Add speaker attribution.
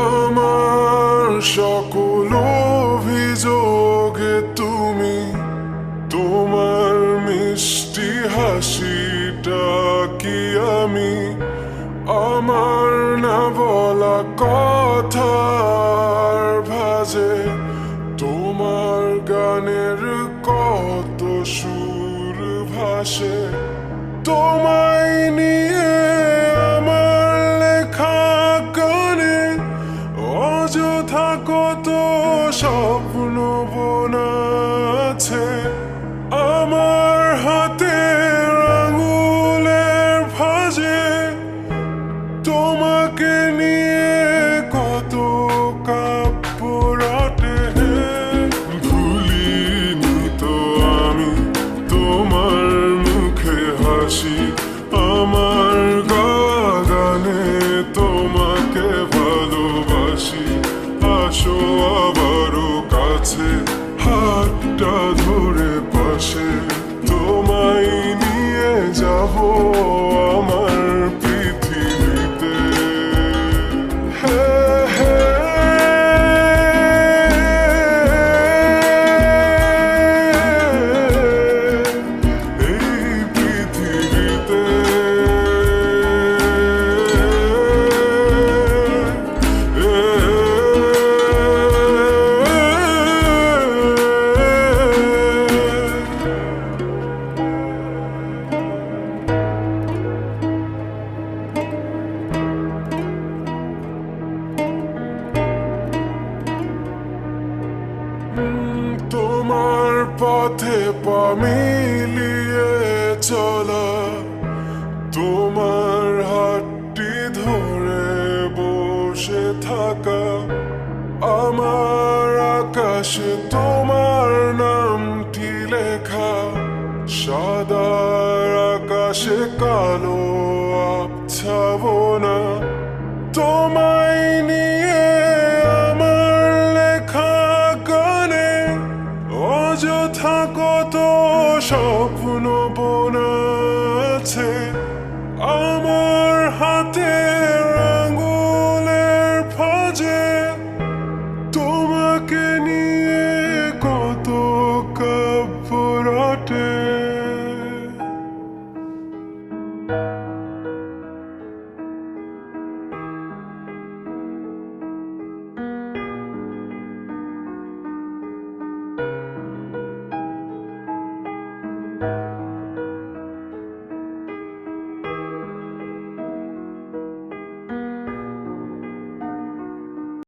Speaker 1: আমার সকল অভিযোগে তুমি তোমার মিষ্টি হাসিটা কি আমি আমার না বলা কথার ভাজে তোমার গানের কত সুর ভাসে তোমায় নিয়ে আমার লেখা গানে অযথা কত স্বপ্ন বোনা আছে আমার হাতের আঙুলের ভাঁজে তোমাকে নিয়ে কত কাব্য রটে ভুলিনি তো আমি তোমার মুখে হাসি আমার গানে তোমাকে ভালোবাসি আসো আবারও কাছে হাতটা ধরে পাশে তোমায় নিয়ে যাব আমার পৃথিবীতে এই পৃথিবীতে তোমার পথে পা মিলিয়ে চলা তোমার হাতটি ধরে বসে থাকা আমার আকাশে তোমার নামটি লেখা সাদার আকাশে কালো আবছাবনা তোমায় নিয়ে আমার লেখা গানে অযথা কত স্বপ্ন বোনা আছে আমার হাতের আঙুলের ভাঁজে তোমাকে নিয়ে কত কাব্য রটে